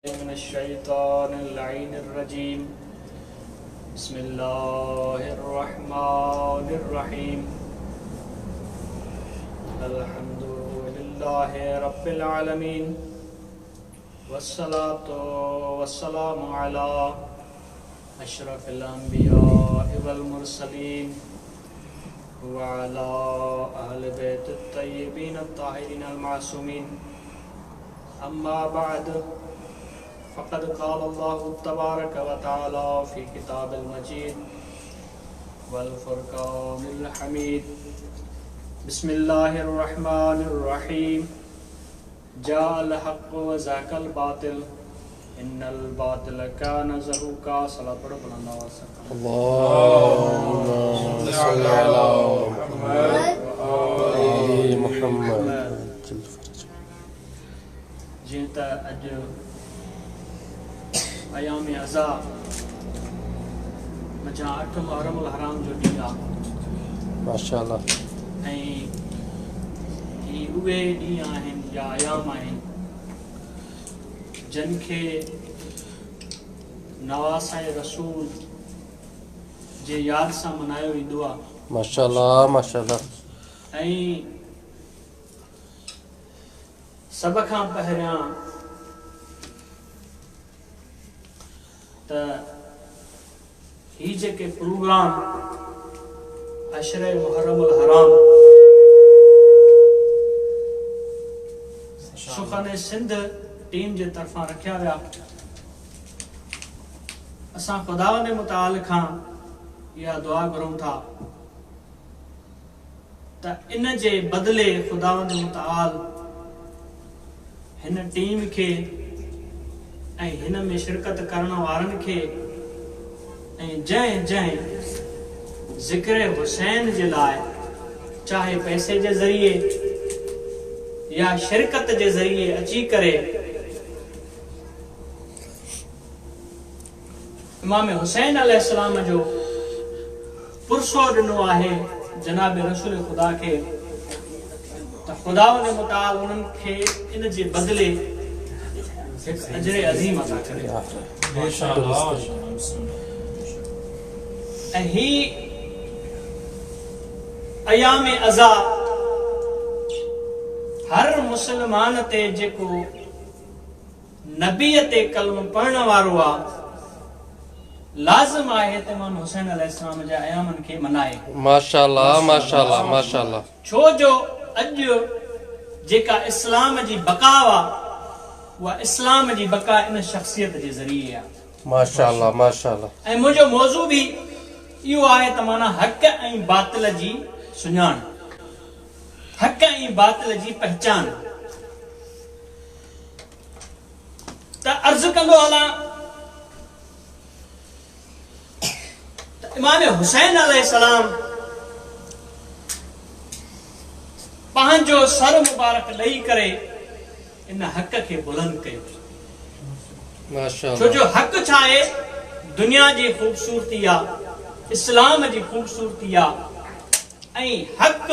मिनश्शैतानिर्रजीम बिस्मिल्लाहिर्रहमानिर्रहीम अल्हम्दुलिल्लाहि रब्बिल आलमीन वस्सलातु वस्सलामु अला अशरफिल अंबिया'i वल मुरसलीन व अला अहलि बैतित तय्यबीन अत्ताहिरीन अल मासूमीन अम्मा बाद फ़क़द क़ाल अल्लाहु तबारक व तआला फ़ी किताबिल मजीद वल फ़ुरक़ानिल हमीद बिस्मिल्लाहिर रहमानिर रहीम जाअल हक़्क़ु व ज़हक़ल बातिल इन्नल बातिल कान ज़हूक़ा। सलात पढ़ो बुलंद आवाज़ से। अल्लाहुम्मा सल्लि अला मुहम्मद। जीअं त अॼु अयाम अज़ा मचा 8 मुहर्रम अल हराम जो ॾींहुं आहे। माशाअल्लाह। ऐं ही उहे ॾींहं आहिनि या अयाम आहिनि जिन खे नवासाए रसूल जे याद सां मनायो वेंदो आहे। माशाअल्लाह माशाअल्लाह। ऐं सभ खां पहिरियां त ही जेके प्रोग्राम अशरे मुहर्रम अल हराम सुखाने सिंध टीम जे तरफां रखिया विया, असां खुदावंद मुताल खां इहा दुआ घुरूं था त इन जे बदिले खुदावंद मुताल हिन टीम खे ऐं हिन में शिरकत करण वारनि खे ऐं जंहिं जंहिं ज़िक्र हुसैन जे लाइ चाहे पैसे जे ज़रिए या शिरकत जे ज़रिए अची करे इमाम हुसैन अलैहिस्सलाम जो पुरसो ॾिनो आहे जनाब रसूल खुदा खे, त खुदावंद मुताल उन्हनि खे इन जे बदिले हिकु अजर अज़ीम अता करे। ऐं ही अयाम अज़ा हर मुसलमान ते जेको नबीअ ते कलम पढ़ण वारो आहे लाज़िम आहे त इमाम हुसैन अलैहिस्सलाम जे अयामनि खे मनाए। माशाअल्लाह माशाअल्लाह माशाअल्लाह। छो जो अॼु जेका इस्लाम जी बका आहे उहा इस्लाम जी बका इन शख्सियत जे ज़रिए आहे। माशाअल्लाह माशाअल्लाह। ऐं मुंहिंजो मौज़ू बि इहो आहे त माना हक़ ऐं बातिल जी सुञाण, हक़ ऐं बातिल जी पहचान। त अर्ज़ कंदो हलां त इमाम हुसैन अलैहिस्सलाम पंहिंजो सर मुबारक ॾेई करे इन हक़ खे बुलंद कयो। माशाअल्लाह। छो जो हक़ छा आहे? दुनिया जी ख़ूबसूरती आहे, इस्लाम जी ख़ूबसूरती आहे, ऐं हक़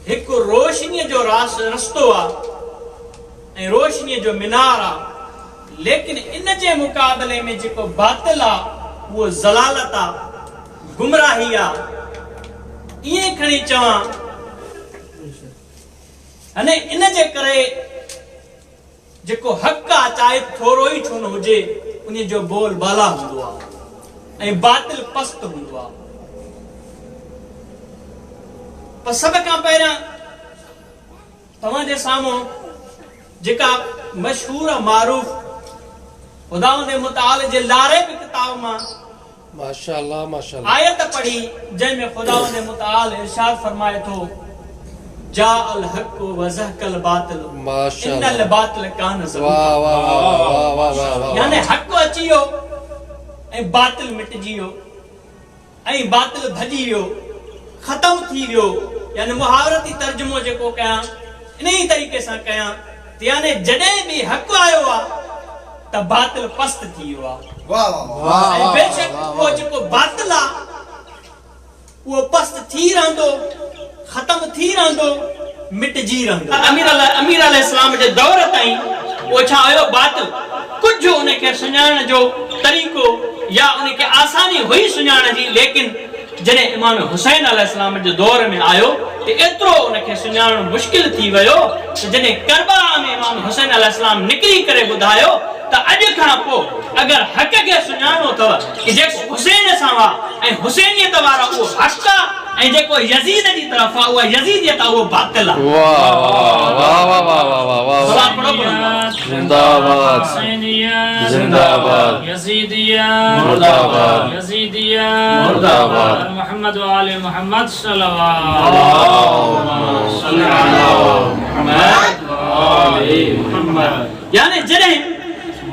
हिकु रोशनीअ जो रस्तो आहे ऐं रोशनीअ जो मीनार आहे। लेकिन इन जे मुक़ाबले में जेको बातिल आहे उहो ज़लालत आहे, गुमराही आहे। ईअं खणी चवां अने इन जे करे जेको हक़ आहे चाहे थोरो ई छो न हुजे उन जो बोल बाला हूंदो आहे ऐं बातिल पस्त हूंदो आहे। पर सभ खां पहिरियां तव्हां जे साम्हूं जेका मशहूर मारूफ खुदावंद मुताल जे लारे बि किताब मां माशाअल्लाह माशाअल्लाह आयत पढ़ी जंहिंमें खुदावंद मुताल इरशाद फरमाए थो जाअल हक़्क़ु व ज़हक़ल बातिल इन्नल बातिल कान ज़हूक़ा। वाह वाह वाह वाह वाह वाह। यानी हक़ अची वियो ऐं बातिल मिटिजी वियो ऐं बातिल भॼी वियो, ख़तम थी वियो। यानी मुहावरती तर्जुमो जेको कयां इन ई तरीक़े सां कयां त यानी जॾहिं बि हक़ आयो आहे त बातिल पस्त थी वियो आहे। वाह वाह। ऐं बेशक उहो जेको बातिल आहे उहो पस्त थी रहंदो, ख़तम थी रहंदो, मिटजी रहंदो। अमीर अलैहिस्सलाम जे दौर ताईं वो छा हुयो बातिल कुछ उनके सुञाण जो तरीक़ो या उनके आसानी हुई सुञाण जी लेकिन जॾहिं इमाम हुसैन अलैहिस्सलाम जो दौर में आयो ते एतिरो उनके सुञाणो मुश्किल थी वियो त जॾहिं करबला में इमाम हुसैन अलैहिस्सलाम निकिरी करे ॿुधायो त अॼु खां पोइ अगर हक़ खे सुञाणो अथव कि जेको हुसैन सां वा ऐं हुसैनियत वारा उहो हक़ आहे ऐं जेको यज़ीद जी तरफ़ आहे उहा यज़ीदियत आहे उहो बातिल आहे। वाह वाह वाह वाह वाह वाह वाह वाह सलाम पढ़ो पढ़ो। जिंदाबाद जिंदाबाद यजीदिया मुर्दाबाद यजीदिया मुर्दाबाद मोहम्मद व आले मोहम्मद सल्लल्लाहु अलैहि वसल्लम। यानी जॾहिं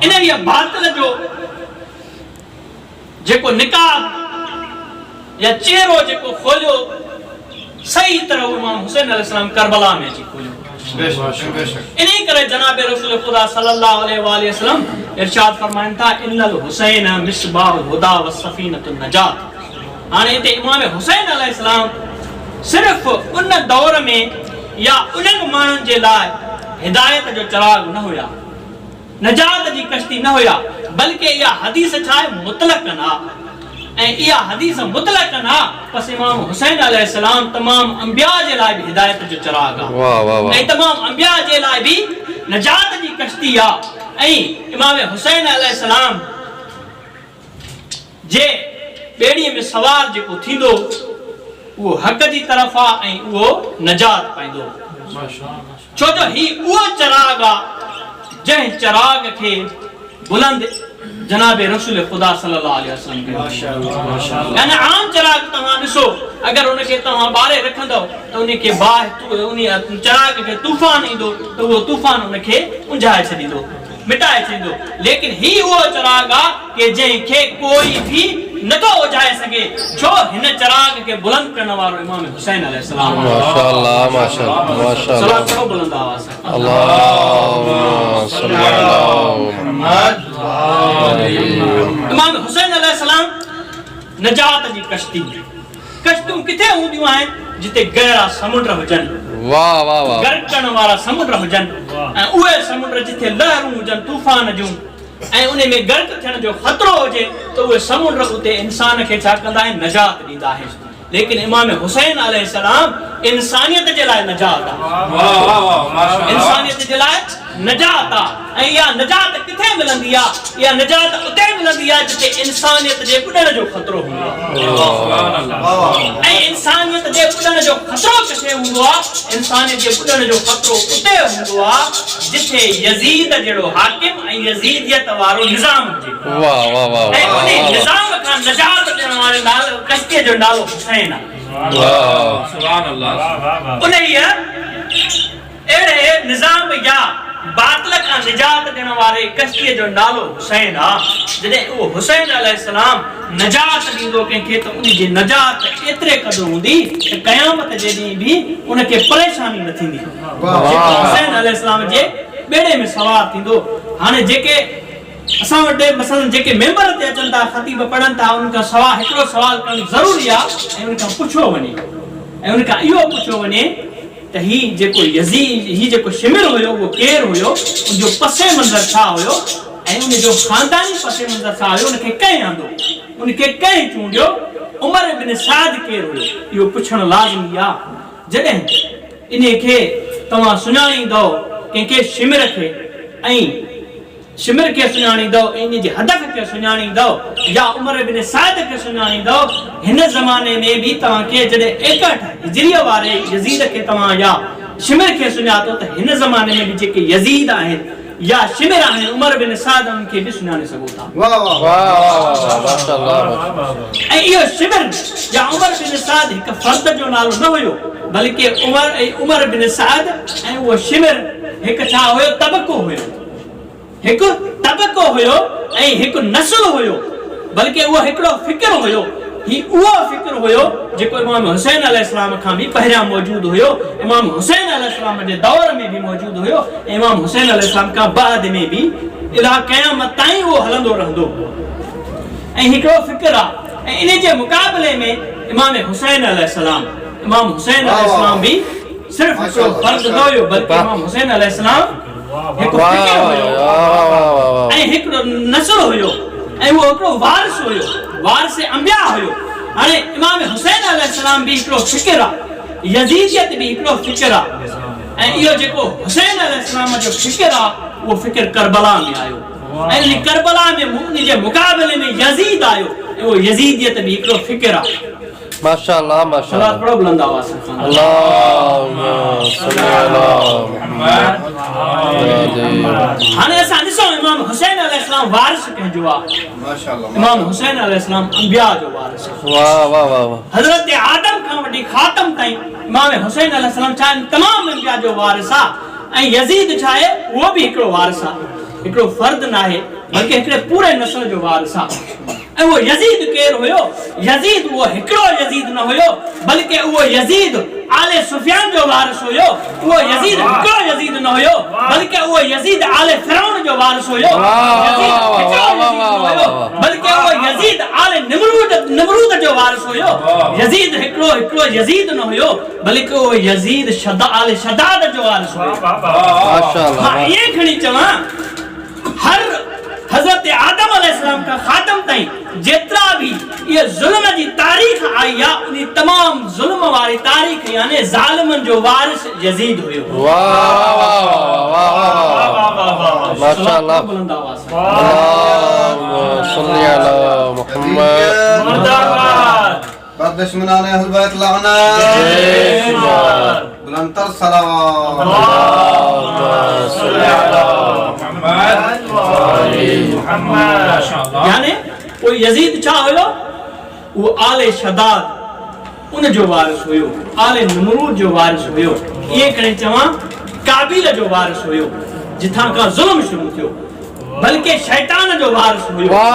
इन ये बातिल जो जेको निकाब या चेहरो जेको खोलियो सही तरह इमाम हुसैन अलैहिस्सलाम करबला में जी खोलियो। इन्हीं करे जनाब रसूल खुदा सल्लल्लाहु अलैहि वसल्लम इरशाद फरमाइन था इन्नल हुसैन मिसबाहुल हुदा व सफीनतुन नजात। हाने इते इमाम हुसैन अलैहिस्सलाम सिर्फ उन दौर में या उन माण्हुनि जे लाइ हिदायत जो चिराग न हुया नजात जी कश्ती न हुया बल्कि इहा हदीस छा आहे मुतलकन आहे ऐं इहा हदीस मुतलकन आहे बस इमाम हुसैन अलैहिस्सलाम तमाम अंबिया जे लाइ भी हिदायत जो चिराग आहे। वाह वाह वाह ऐं तमाम अंबिया जे लाइ भी नजात जी कश्ती आहे ऐं इमाम हुसैन अलैहिस्सलाम जे बेड़ीअ में सवार जेको थींदो उहो हक़ जी तरफ़ आहे ऐं उहो नजात पाईंदो छो जो ही उहो चिराग आहे जंहिं चिराग खे बुलंद जनाब रसूल खुदा सल्लल्लाहु अलैहि वसल्लम के माशाअल्लाह यानी आम चिराग तव्हां ॾिसो अगर उनके तव्हां ॿारे रखंदो त उनके बाहि उन चिराग खे तूफ़ान ईंदो त उहो तूफ़ान उनखे उंझाए छॾींदो मिटाए छॾींदो लेकिन ही उहो चिराग आहे कि जंहिंखे कोई भी नथो उझाए सघे छो हिन चिराग खे बुलंद करण वारो इमाम हुसैन अलैहिस्सलाम माशाअल्लाह माशाअल्लाह माशाअल्लाह सलाम पढ़ो बुलंद आवाज़ से अल्लाहुम्मा सल्ली अला मुहम्मद इमाम हुसैन अलैहिस्सलाम नजात जी कश्ती कश्तियूं किथे हूंदियूं आहिनि जिते गहरा समुंड हुजनि वाह वाह वाह गरकण वारा समुंड हुजनि ऐं उहे समुंड जिथे लहरूं हुजनि तूफ़ान जूं ऐं उन में गर्क थियण जो ख़तरो हुजे त उहे समुंड उते इंसान खे छा कंदा आहिनि नजात ॾींदा आहिनि लेकिन इमाम हुसैन अलैहिस्सलाम इंसानियत जे लाइ नजात आहे इंसानियत जे लाइ नजात आहे ऐं इहा नजात किथे मिलंदी आहे इहा नजात उते मिलंदी आहे जिते इंसानियत जे ॿुॾण जो ख़तरो हूंदो आहे ऐं इंसानियत जे ॿुॾण जो ख़तरो किथे हूंदो आहे इंसानियत जे ॿुॾण जो ख़तरो उते हूंदो आहे जिथे यज़ीद जहिड़ो हाकिम ऐं यज़ीदियत वारो निज़ाम हुजे वाह वाह वाह ऐं उन निज़ाम खां नजात ॾियण वारे नालो कश्तीअ जो नालो हुसैन आहे। वाह सुभान अल्लाह उन अहिड़े निज़ाम या बातिल खां निजात ॾियण वारे कश्तीअ जो नालो हुसैन आहे जॾहिं उहो हुसैन अलैहिस्सलाम नजात ॾींदो कंहिंखे त उन जी नजात एतिरे क़दुरु हूंदी त क़यामत जे ॾींहुं भी उनखे परेशानी न थींदी जेको हुसैन अलैहिस्सलाम जे बेड़े में सवार थींदो। हाणे जेके असां वटि मसलन जेके मेंबर ते अचनि था ख़तीब पढ़नि था उनखां हिकिड़ो सवाल करणु ज़रूरी आहे ऐं उनखां पुछियो वञे ऐं उनखां इहो पुछियो वञे त ही जेको यज़ीद ही जेको शिमिर हुयो उहो केरु हुयो उनजो पसे मंज़र छा हुयो ऐं उनजो खानदानी पसे मंज़र छा हुयो उनखे कंहिं आंदो उनखे कंहिं चूंडियो उमर इब्न साद केरु हुयो इहो पुछणु लाज़मी आहे। जॾहिं इनखे तव्हां सुञाणींदो कंहिंखे शिमिर खे ऐं शिमिर के सुञाणींदो इन जे हदफ के सुञाणींदो या उमर इब्न साद के सुञाणींदो हिन ज़माने में भी तव्हां के जॾहिं 61 हिजरीअ वारे यज़ीद के तव्हां या शिमिर के सुञातो त हिन ज़माने में भी जेके यज़ीद आहिनि या शिमिर आहिनि उमर इब्न साद उनखे भी सुञाणे सघो था। वाह वाह वाह माशाअल्लाह ऐं इहो शिमिर या उमर इब्न साद हिकु फ़र्द जो नालो न हुयो बल्कि उमर इब्न साद ऐं उहो शिमिर हिकु छा हुयो तबको हुयो हिकु तबको हुयो ऐं हिकु नस्ल हुयो बल्कि उहो हिकिड़ो फ़िक्र हुयो ही उहो फ़िक्र हुयो जेको इमाम हुसैन अलैहिस्सलाम खां भी पहिरियां मौजूद हुयो इमाम हुसैन अलैहिस्सलाम जे दौर में भी मौजूद हुयो इमाम हुसैन अलैहिस्सलाम खां बाद में भी इला क़यामत ताईं उहो हलंदो रहंदो ऐं हिकिड़ो फ़िक्र आहे ऐं इन जे मुक़ाबले में इमाम हुसैन अलैहिस्सलाम भी सिर्फ हिकिड़ो फ़र्द न हुयो बल्कि इमाम हुसैन अलैहिस्सलाम हिकु वाह फिकिर वाह हुयो वाह ऐं हिकिड़ो नस्ल हुयो ऐं उहो हिकिड़ो वारिस हुयो वारिस अंबिया हुयो हाणे इमाम हुसैन अलैहिस्सलाम बि हिकिड़ो फिकिर आहे यजीदियत बि हिकिड़ो फिकिर आहे ऐं इहो जेको हुसैन अलैहिस्सलाम जो फिकिर आहे उहो फिकिर करबला में आयो ऐं इन करबला में उन जे मुक़ाबले में यजीद आयो ऐं उहो यजीदियत बि हिकिड़ो फिकिर आहे माशाअल्लाह माशाअल्लाह सलात पढ़ो बुलंद आवाज़ से अल्लाहुम्मा सल्ली अला मुहम्मद हाणे असां ॾिसूं इमाम हुसैन अलैहिस्सलाम वारिस कंहिंजो आहे माशाअल्लाह इमाम हुसैन अलैहिस्सलाम अंबिया जो वारिस आहे वाह वाह वाह वाह हज़रत आदम खां वठी खातम ताईं इमाम हुसैन अलैहिस्सलाम छा तमाम अंबिया जो वारिस आहे ऐं यजीद छा आहे उहो बि हिकिड़ो वारिस आहे हिकिड़ो फर्द न आहे बल्कि हिकिड़े पूरे नस्ल जो वारिस आहे ऐं उहो यजीद केरु हुयो यजीद उहो हिकिड़ो यजीद न हुयो बल्कि उहो यजीद आले सुफियान जो वारिस हुयो उहो यजीद हिकिड़ो यजीद न हुयो बल्कि उहो यजीद आले फिरौन जो वारिस हुयो यजीद हिकिड़ो यजीद न हुयो बल्कि उहो यजीद आले नमरूद जो वारिस हुयो यजीद हिकिड़ो यजीद न हुयो बल्कि उहो यजीद आले शदाद जो वारिस हुयो माशाअल्लाह मां इएं खणी चवां हर हज़रत आदम अलैहिस्सलाम का खातम ताईं जेतिरा भी ये जुल्म जी तारीख आई आहे उन तमाम जुल्म वारी तारीख यानी ज़ालिमन जो वारिस यजीद हुयो वाह वाह वाह माशाअल्लाह बुलंद आवाज़ से अल्लाहुम्मा सल्ली अला मुहम्मद मुर्दाबाद दुश्मनान अहल बैत लाना बुलंदतर सलावत अल्लाहुम्मा सल्ली अला यानी वो यजीद छा हुयो वो आले शदाद उन जो वारिस हुयो आले नमरूद जो वारिस हुयो ये करे चवां काबिल जो वारिस हुयो जिथां का जुल्म शुरू थियो बल्कि शैतान जो वारिस हुयो वाह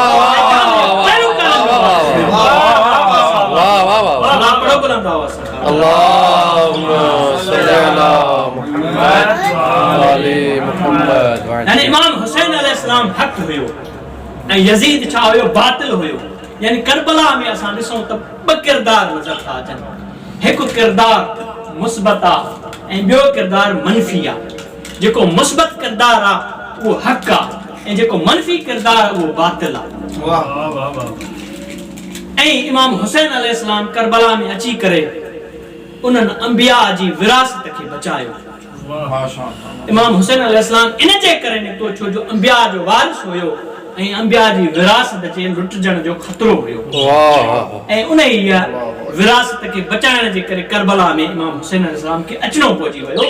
वाह वाह अल्लाह पढ़ो बुलंद आवाज़ से अल्लाहुम्मा सल्ली अला मुहम्मद वाले मुहम्मद यानी इमाम हुसैन अलैहिस्सलाम हक हुयो ऐं यजीद छा हुयो बातिल हुयो यानी करबला में असां ॾिसूं त ॿ किरदार नज़र था अचनि हिकु किरदार मुस्बत आहे ऐं ॿियो किरदार मनफ़ी आहे जेको मुस्बत किरदार आहे उहो हक आहे ऐं जेको मनफ़ी किरदार आहे उहो बातिल आहे वाह ऐं इमाम हुसैन अलैहिस्सलाम करबला में अची करे उन्हनि अंबिया जी विरासत खे बचायो माशाअल्लाह इमाम हुसैन अलैहिस्सलाम इन जे करे निकितो छो जो अंबिया जो वारिस हुयो ऐं अंबिया जी विरासत जे लुटजण जो खतरो हुयो वाह ऐं उन ई विरासत खे बचाइण जे करे करबला में इमाम हुसैन अलैहिस्सलाम खे अचणो पहुची वियो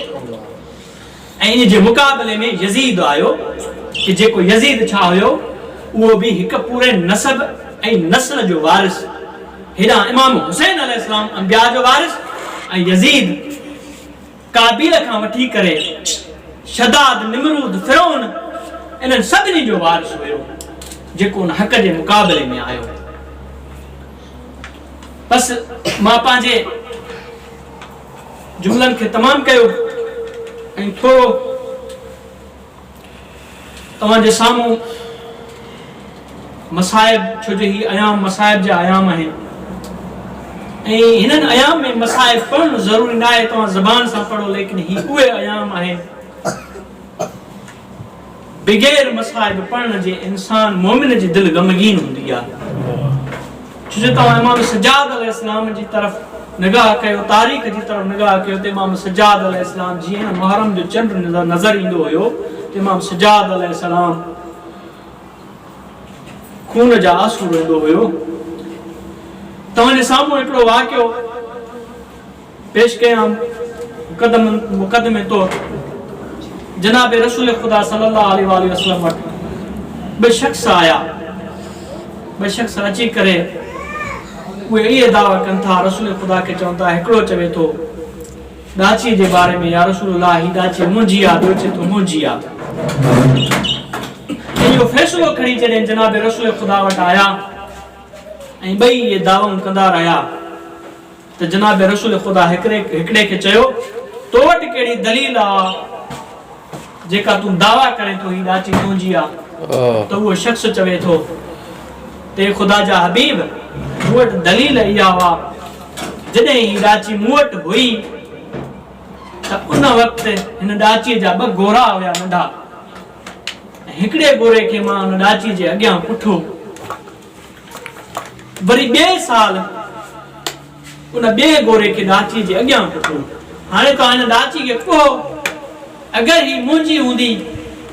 ऐं इन जे मुक़ाबले में यजीद आयो कि जेको यजीद छा हुयो उहो बि हिकु पूरे नसब ऐं नस्ल जो वारिस हेॾां इमाम हुसैन अलैहिस्सलाम अंबिया जो वारिस ऐं यजीद काबिल खां वठी करे शदाद निमरूद फिरौन इन्हनि सभिनी जो वारिस हुयो जेको उन हक़ जे मुक़ाबले में आयो बस मां पंहिंजे जुमलनि खे तमामु कयो ऐं थोरो तव्हांजे साम्हूं मसाइब छो जो ही अयाम मसाइब जा अयाम आहिनि ऐं हिननि अयाम में मसाइब पढ़णु ज़रूरी न आहे तव्हां ज़बान सां पढ़ो लेकिन ही उहे अयाम आहिनि बग़ैर मसाइब पढ़ण जे इंसान मोमिन जी दिलि ग़मगीन हूंदी आहे छो जो तव्हां इमाम सज्जाद अलैहिस्सलाम जी तरफ़ निगाह कयो तारीख़ जी तरफ़ निगाह कयो त इमाम सज्जाद अलैहिस्सलाम जीअं मुहर्रम जो चंड नज़र ईंदो हुयो त इमाम सज्जाद अलैहिस्सलाम खून जा आंसू रोईंदो हुयो तव्हांजे साम्हूं हिकिड़ो वाक़ियो पेश कयां मुक़दमे तौर जनाब रसूल खुदा सल्लल्लाहु अलैहि वसल्लम वटि ॿ शख़्स आया ॿ शख़्स अची करे उहे इहे दावा कनि था रसूल खुदा खे चवनि था हिकिड़ो चवे थो ॾाची जे बारे में या रसूल अल्लाह ही ॾाची मुंहिंजी आहे ॿियो चए थो मुंहिंजी आहे इहो फ़ैसिलो खणी छॾे जनाब रसूल खुदा वटि आया ऐं ॿई इहे दावनि कंदा रहिया त जनाब रसूल खुदा हिकिड़े खे चयो तो वटि कहिड़ी दलील आहे जेका तूं दावा करे थो ही ॾाची तुंहिंजी आहे त उहो शख़्स चवे थो ते ख़ुदा जा हबीब मूं वटि दलील इहा हुआ जॾहिं ही ॾाची मूं वटि हुई त उन वक़्तु हिन ॾाचीअ जा 2 घोड़ा हुया नंढा हिकड़े गोरे के मां उन डाची जे अग्यां पुठो वरी बे साल उन बे गोरे के डाची जे अग्यां पुठो हाने तो इन डाची के को अगर ही मुंजी हुंदी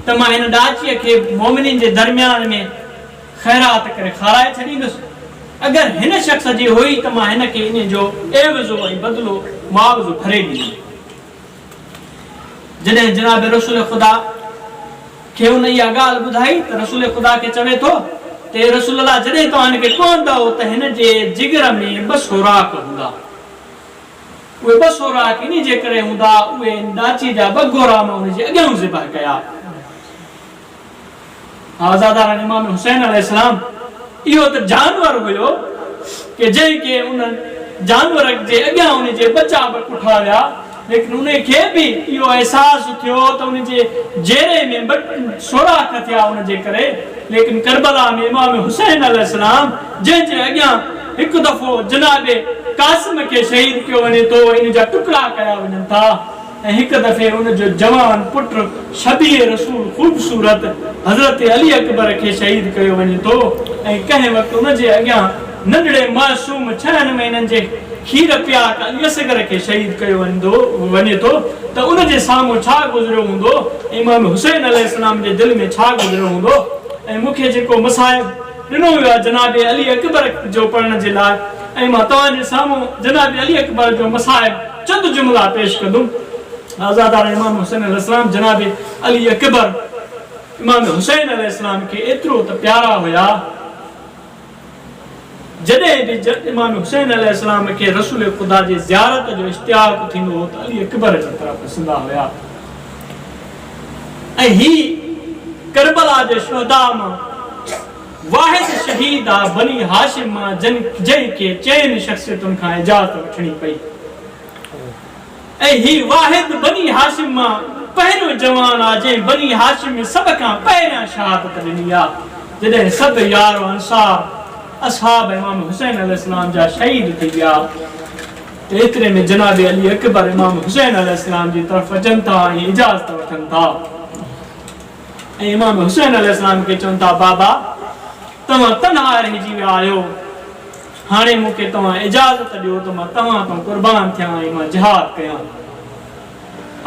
त मां इन डाची के मोमिनिन जे दरमियान में खैरात करे खाराए छडींदुस अगर हिन शख्स जी हुई त मां हिन के इन जो एवज़ो ऐं बदलो मुआवज़ो भरे दी जॾहिं जनाब रसूल खुदा के उन इहा ॻाल्हि ॿुधाई त रसूल खुदा के चवे थो ते रसूल अल्लाह जॾहिं तव्हां हिन खे कोंदो त हिन जे जिगर में ॿ सोराख हूंदा उहे ॿ सोराख इन जे करे हूंदा उहे डाची जा ॿ गोरा मां उन जे अॻियां ज़िबह कया आज़ादार इमाम हुसैन अलैहिस्सलाम इहो त जानवर हुयो कि जंहिंखे उन जानवर जे अॻियां उन जे बच्चा बि पुठा विया लेकिन उन खे भी इहो एहसास थियो त उन जे जेरे में सोराख थिया उन जे करे लेकिन करबला में इमाम हुसैन अलैहिस्सलाम जंहिंजे अॻियां हिकु दफ़ो जनाबे कासिम खे शहीद कयो वञे थो इन जा टुकड़ा कया वञनि था ऐं हिकु दफ़े उन जो जवान पुट शबीह रसूल ख़ूबसूरत हज़रत अली अकबर खे शहीद कयो वञे थो ऐं कंहिं वक़्तु उन जे अॻियां नंढड़े मासूम 6 महीननि जे खीर पिया अली असगर के शहीद कयो वञे थो त उन जे साम्हूं छा गुज़रियो हूंदो इमाम हुसैन अलैहिस्सलाम जे दिलि में छा गुज़रियो हूंदो ऐं मूंखे जेको मसाइब ॾिनो वियो आहे जनाब अली अकबर जो पढ़ण जे लाइ ऐं मां तव्हांजे साम्हूं जनाब अली अकबर जो मसाइब चंद जुमला पेश कंदुमि आज़ादार इमाम हुसैन अलैहिस्सलाम जनाब अली अकबर इमाम हुसैन अलैहिस्सलाम के एतिरो त प्यारा हुया जॾहिं भी इमाम हुसैन अलैहिस्सलाम के रसूल खुदा जी ज़ियारत जो इश्तियाक थींदो हो त अली अकबर जी तरफ़ ॾिसंदा हुया ऐं ही करबला जे शुहदा मां वाहिद शहीद आ बनी हाशिम मां जंहिंखे 4 शख्सियतुनि खां इजाज़त वठणी पई ऐं ही वाहिद बनी हाशिम मां पहिरियों जवान आ जंहिं बनी हाशिम में सभ खां पहिरियां शहादत ॾिनी आहे जॾहिं सभु यार अंसार असहाब इमाम हुसैन अलैहिस्सलाम जा शहीद थी विया एतिरे में जनाब अली अकबर इमाम हुसैन अलैहिस्सलाम जी तरफ़ अचनि था ऐं इजाज़त वठनि था ऐं इमाम हुसैन अलैहिस्सलाम खे चवनि था बाबा तव्हां तन्हा रहिजी विया आहियो हाणे मूंखे तव्हां इजाज़त ॾियो त मां तव्हां तां क़ुर्बान थियां ऐं मां जिहाद कयां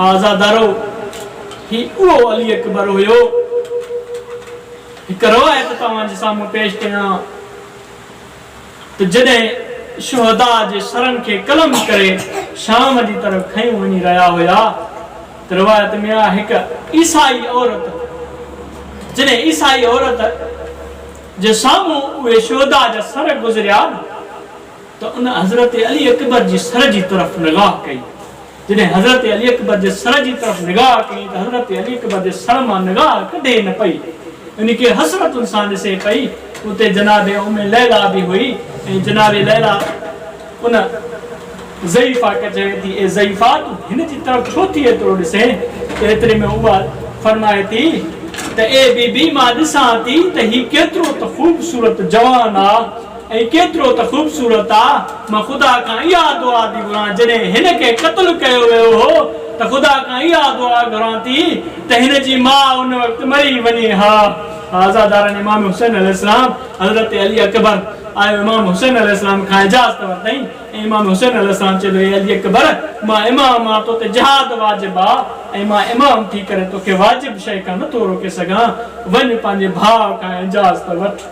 आज़ादारो ही उहो अली अकबर हुयो हिकु रवायत तव्हांजे साम्हूं पेश कयां त जॾहिं शुहदा जे सरनि खे कलम करे शाम जी तरफ़ खयूं वञी रहिया हुया त रवायत में आहे हिकु ईसाई औरत जॾहिं ईसाई औरत जे साम्हूं उहे शुहदा जा सर गुज़रिया त उन हज़रत अली अकबर जी सर जी तरफ़ निगाह कई जॾहिं हज़रत अली अकबर जे सर जी तरफ़ निगाह कई त हज़रत अली अकबर जे सर मां निगाह कढे न पई उनखे हसरतुनि सां ॾिसे पई उते जनाबे उम्मे लैला भी हुई ऐं जनाबे लैला उन ज़ईफ़ा खे चवे थी ए ज़ईफ़ा तूं हिन जी तरफ़ छो थी एतिरो ॾिसे त एतिरे में उहा फरमाए थी त ए बीबी मां ॾिसां थी त ही केतिरो त ख़ूबसूरत जवान आहे ऐं केतिरो त ख़ूबसूरत आहे मां ख़ुदा खां इहा दुआ थी घुरां जॾहिं हिन खे क़त्ल कयो वियो हो त ख़ुदा खां इहा दुआ घुरां थी त हिन जी माउ उन वक़्तु मरी वञे हा आज़ादारनि इमाम हुसैन अलैहिस्सलाम हज़रत अली अकबर आयो इमाम हुसैन अलैहिस्सलाम खां इजाज़त वरितई ऐं इमाम हुसैन अलैहिस्सलाम चयो अली अकबर मां इमाम आहियां तो ते जिहाद वाजिब आहे ऐं मां इमाम थी करे तोखे वाजिब शइ खां नथो रोके सघां वञ पंहिंजे भाउ खां इजाज़त वठ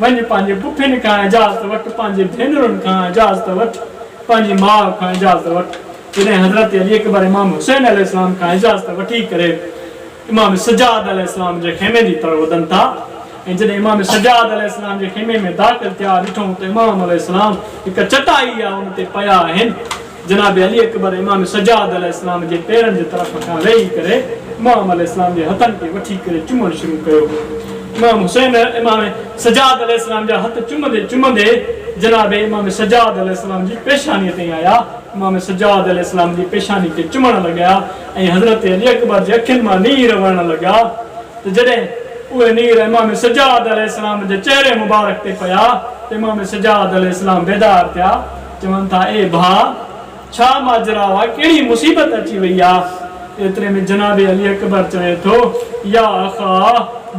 वञ पंहिंजे पुफियुनि खां इजाज़त वठ पंहिंजे भेनरुनि खां इजाज़त वठ पंहिंजी माउ खां इजाज़त वठ जॾहिं हज़रत अली अकबर इमाम हुसैन अलैहिस्सलाम खां इजाज़त वठी करे इमाम सजाद अलैहिस्सलाम जे खेमे जी तरफ़ वधनि था ऐं जॾहिं इमाम सजाद अलैहिस्सलाम जे खेमे में दाख़िल थिया ॾिठो त इमाम अलैहिस्सलाम हिकु चटाई आहे उन ते पिया आहिनि जनाब अली अकबर इमाम सजाद अलैहिस्सलाम जे पेरनि जे तरफ़ खां वेही करे इमाम अलैहिस्सलाम जे हथनि खे वठी करे चुमणु शुरू कयो इमाम हुसैन इमाम सजाद अलैहिस्सलाम जा हथ चुमंदे जनाब इमाम सजाद अलैहिस्सलाम जी पेशानीअ ते आया इमाम सजाद अलैहिस्सलाम जी पेशानी खे चुमण लॻा ऐं हज़रत अली अकबर जे अखियुनि मां नीर वहण लॻा त जॾहिं उहे नीर इमाम सजाद अलैहिस्सलाम जे चेहरे मुबारक ते पिया त इमाम सजाद अलैहिस्सलाम बेदार थिया चवनि था ए भाउ छा माजरा आहे कहिड़ी मुसीबत अची वई आहे एतिरे में जनाब अली अकबर चवे थो या अखा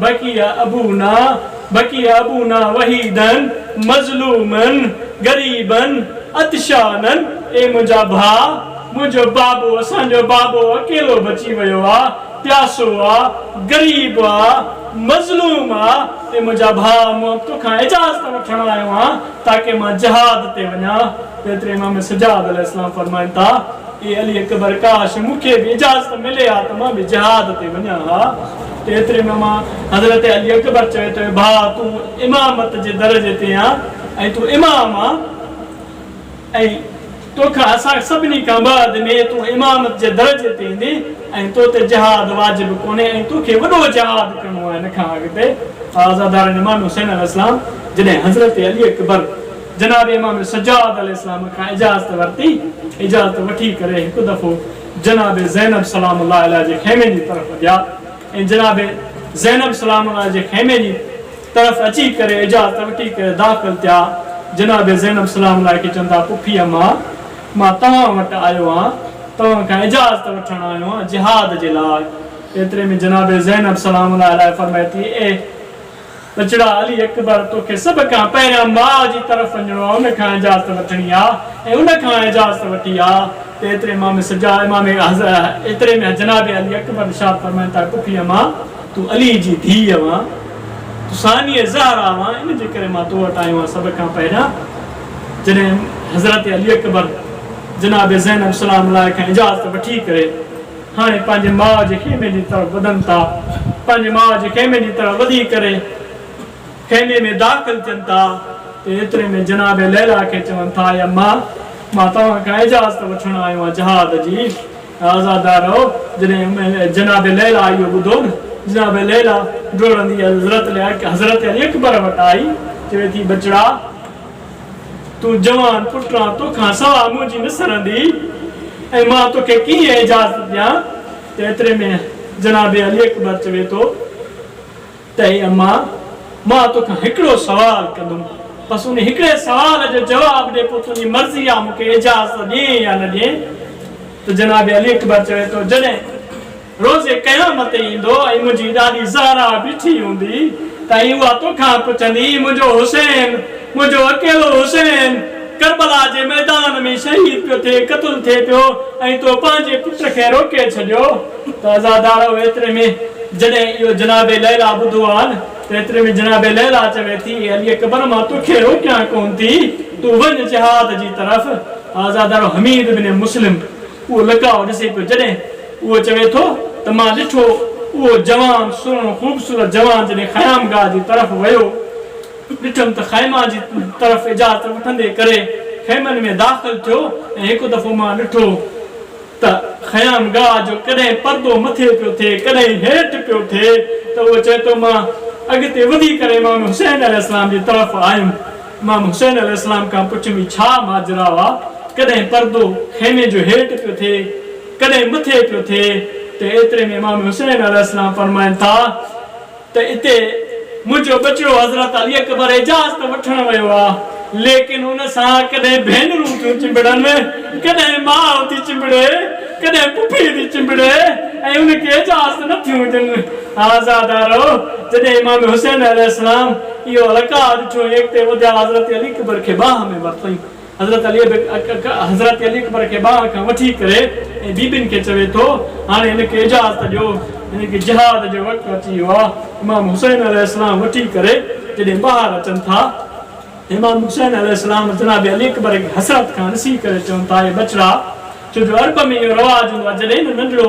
बकिया अबूना वहीदन मज़लूमन गरीबन अतशानन। ए मुंहिंजा भाउ, मुंहिंजो बाबो, असांजो बाबो अकेलो बची वियो आहे, प्यासो आहे, गरीब आहे, मज़लूम आहे। ए मुंहिंजा भाउ, मां तोखां इजाज़त वठण आयो आहियां ताकी मां जिहाद ते वञा। एतिरे इमाम सज्जाद अलैहिस्सलाम फरमाइनि था, ए अली अकबर, काश मूंखे बि इजाज़त मिले हा त मां बि जिहाद ते वञा हा। एतिरे में मां हज़रत अली अकबर चवे थो, भाउ तूं इमामत जे दर्जे ते आहीं ऐं तूं इमाम आहे, ऐं तोखां असां सभिनी खां बाद में तूं इमामत जे दर्जे ते ईंदी ऐं तो ते जिहाद वाजिब कोन्हे ऐं तोखे वॾो जिहाद करिणो आहे। इन खां अॻिते आज़ादार इमाम हुसैन अलैहिस्सलाम जॾहिं हज़रत अली अकबर जनाब इमाम सज्जाद अलैहिस्सलाम खां इजाज़त वठी करे हिकु दफ़ो जनाब ज़ैनब सलामुल्लाह अलैहा जे खेमे जी तरफ़ विया ऐं जनाब ज़ैनब सलामुल्लाह जे खेमे जी तरफ़ अची करे इजाज़त वठी करे दाख़िल थिया। जनाब ज़ैनब सलामुल्लाह खे चवंदा, पुफी अम्मा, मां तव्हां वटि आयो आहियां, तव्हां खां इजाज़त वठण आयो आहियां जिहाद जे लाइ। एतिरे में जनाब ज़ैनब सलामुल्लाह अलैहा फरमाए थी, ए बचड़ा अली अकबर, तोखे सभ खां पहिरियां माउ जी तरफ़ वञिणो आहे, उन खां इजाज़त वठणी आहे ऐं उन खां इजाज़त वठी आहे। एतिरे में जनाब अली अकबर इरशाद फरमाइनि था, पुफी अम्मा, तूं अली जी धीउ आहीं, तूं सानी ज़हरा आहीं, इन जे करे मां तो वटि आयो आहियां सभ खां पहिरियां। जॾहिं हज़रत अली अकबर जनाब ज़ैनब सलामुल्लाह खां इजाज़त वठी करे हाणे पंहिंजे माउ जे खेमे जी तरफ़ वधनि था, पंहिंजे माउ जे खेमे जी तरफ़ वधी करे खेमे में दाख़िल थियनि था। एतिरे में जनाब लैला खे चवनि था, अम्मा, मां तव्हां खां इजाज़त वठण आयो आहियां जिहाद जी, आज़ादारो। जॾहिं जनाब लैला इहो ॿुधो न, जनाब लैला डोड़ंदी हज़रत अली अकबर वटि आई, चवे थी, बचड़ा तूं जवान पुट आहीं, तोखां सवाइ मुंहिंजी न सरंदी ऐं मां तोखे कीअं इजाज़त ॾियां। एतिरे में जनाब अली अकबर चवे थो त अम्मा, मां तोखां हिकिड़ो सवाल कंदुमि, बसि उन हिकिड़े सवाल जो जवाबु ॾे, पोइ तुंहिंजी मर्ज़ी आहे मूंखे इजाज़त ॾिए या न ॾिए। त जनाब अली अकबर चवे थो, जॾहिं रोज़े क़यामत ईंदो ऐं मुंहिंजी ॾाढी ज़हरा बीठी हूंदी त उहा तोखां पुछंदी, मुंहिंजो हुसैन, मुंहिंजो अकेलो हुसैन करबला जे मैदान में शहीद पियो थिए, क़त्ल थिए पियो ऐं तो पंहिंजे पुट खे रोके छॾियो। त आज़ादारो, एतिरे में जॾहिं इहो जनाब लैला ॿुधो आहे न, त एतिरे में जनाब लैला चवे थी, अली अकबर, मां तोखे रोकियां कोन थी, तूं वञ जिहाद जी तरफ़। आज़ादारो, हमीद बिन मुस्लिम उहो लकाउ ॾिसे पियो, जॾहिं उहो चवे थो त मां ॾिठो उहो जवान, सुहिणो ख़ूबसूरत जवान जॾहिं ख़यामगाह जी तरफ़ वियो, ॾिठमि त ख़ैमा जी तरफ़ इजाज़त वठंदे करे खेमनि में दाख़िल थियो ऐं हिकु दफ़ो मां ॾिठो त ख़यामगाह जो कॾहिं पर्दो मथे पियो थिए, कॾहिं हेठि पियो थिए। त उहो चए थो, मां अॻिते वधी करे इमाम हुसैन अलैहिस्सलाम जी तरफ़ आयुमि, इमाम हुसैन अलैहिस्सलाम खां पुछियुमि छा माजरा हुआ, कॾहिं पर्दो खेमे जो हेठि पियो थिए, कॾहिं मथे पियो थिए। त एतिरे में इमाम हुसैन अलैहिस्सलाम फरमाइनि था त इते मुंहिंजो बचिड़ो हज़रत अली अकबर इजाज़त वठण वियो आहे, लेकिन उन सां कॾहिं भेनरूं थियूं चिंबड़नि, कॾहिं माउ थी चिंबड़े, कॾहिं पुफी थी चिंबड़े ऐं उनखे इजाज़त नथियूं ॾियनि। आज़ादारो, जॾहिं इमाम हुसैन अलैहिस्सलाम इहो लका ॾिठो, अॻिते वधिया, हज़रत अली अकबर खे बाह में वरितईं। हज़रत अली अकबर खे बाह खां वठी करे ऐं बीबियुनि खे चवे थो, हाणे हिनखे इजाज़त ॾियो, हिनखे जिहाद जो वक़्तु अची वियो आहे। इमाम हुसैन अलैहिस्सलाम वठी करे जॾहिं ॿाहिरि अचनि था, इमाम हुसैन अलैहिस्सलाम जनाब अली अकबर खे हसरत खां ॾिसी करे चवनि था, बचड़ा, छो जो अरब में इहो रवाजु हूंदो आहे, जॾहिं नंढड़ो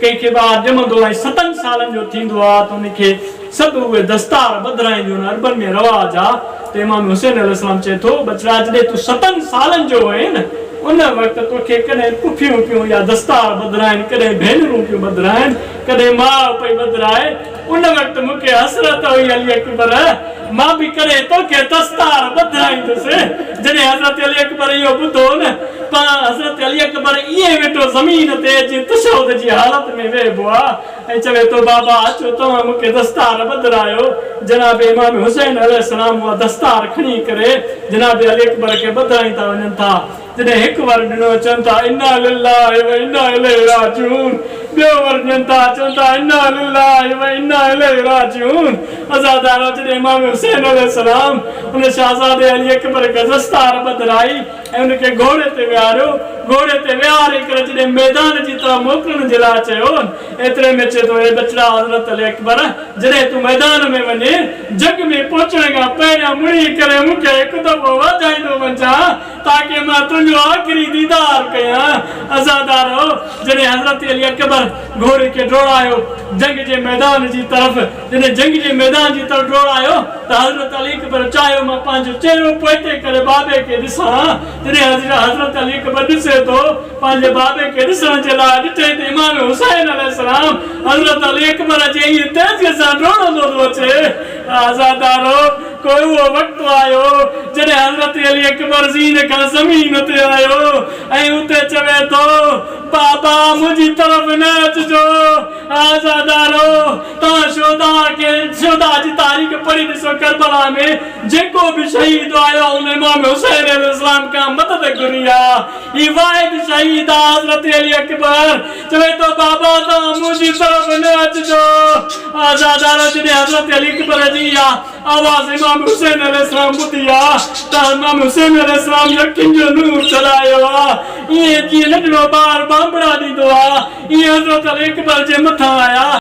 कंहिंखे ॿारु ॼमंदो आहे 7 सालनि जो थींदो आहे त उनखे सभु उहे दस्तार बदिराईंदियूं आहिनि, अरबनि में रवाजु आहे। त इमाम हुसैन अलैहिस्सलाम चए थो, बचड़ा, जॾहिं तूं 7 सालनि जो आहीं न, उन वक़्तु तोखे कॾहिं पुफियूं पियूं या दस्तार बदिराइनि, कॾहिं भेनरूं पियूं बदिराइनि, कॾहिं माउ पई बदिराए, उन वक़्तु मूंखे हसरत हुई अली अकबर, मां बि कॾहिं तोखे दस्तार बदिराईंदुसि। जॾहिं हज़रत अली अकबर इहो ॿुधो न, हज़रत अली अकबर ईअं वेठो ज़मीन ते जीअं तशहुद जी हालत में वेहबो आहे ऐं चवे थो, बाबा अचो तव्हां मूंखे दस्तार बदिरायो। जनाब इमाम हुसैन अलैहिस्सलाम उहा दस्तार खणी करे जनाब अली अकबर खे बदिराईंदा वञनि था। जॾहिं हिकु वर ॾिनो चवनि था इन्ना लिल्लाहि व इन्ना इलैहि राजिऊन, ॿियो वर ॾियनि था चवनि था इन्ना लिल्लाहि व इन्ना इलैहि राजिऊन। अज़ादारो जॾहिं इमाम हुसैन अलैहिस्सलाम उन शहज़ादे अली अकबर खे दस्तार बदिराई ऐं उनखे घोड़े ते विहारियो, घोड़े ते विहारे करे जॾहिं मैदान जी तरफ़ मोकिलण जे लाइ चयो, एतिरे में चए थो हे बचड़ा हज़रत अली अकबर, जॾहिं तूं मैदान में वञे जंग में पहुचण खां पहिरियां मुड़ी करे मूंखे हिकु दफ़ो वधाईंदो वञा ताकि मां तुंहिंजो आख़िरी दीदार कयां। अज़ादारो जॾहिं हज़रत अली अकबर घोड़े खे डोड़ायो जंग जे मैदान जी तरफ़, जॾहिं जंग जे मैदान जी तरफ़ डोड़ायो त हज़रत अली अकबर चाहियो मां पंहिंजो चहिरो पोइते करे बाबे खे ॾिसां। जॾहिं हज़रत अली अकबर ॾिसे थो पंहिंजे बाबे खे ॾिसण जे लाइ ॾिठे त इमाम हुसैन अलैहिस्सलाम हज़रत अली अकबर जे ईअं तेज़ीअ सां डोड़ंदो थो अचे। आज़ादारो कोई वो वक्त आयो जॾहिं हज़रत अली अकबर ज़ीन खां ज़मीन ते आयो ऐं उते चवे थो बाबा मुंहिंजी तरफ़ न अचिजो। आज़ादारो तव्हां शोदा जी तारीख़ पढ़ी ॾिसो, करबला में जेको बि शहीद आयो उन इमाम हुसैन अलैहिस्सलाम खां मदद घुरी आहे। ही वाहिद शहीद आहे हज़रत अली अकबर, चवे थो बाबा तव्हां मुंहिंजी तरफ़ न अचिजो। आज़ादारो जॾहिं हज़रत अली अकबर जी आवाज़ इमाम हुसैन अलैहिस्सलाम ॿुधी आहे त इमाम हुसैन अलैहिस्सलाम अखियुनि जो नूर चढ़ायो आहे। ईअं जीअं नंढड़ो ॿार बांबड़ा ॾींदो आहे, ईअं हज़रत अली अकबर जे मथां आया।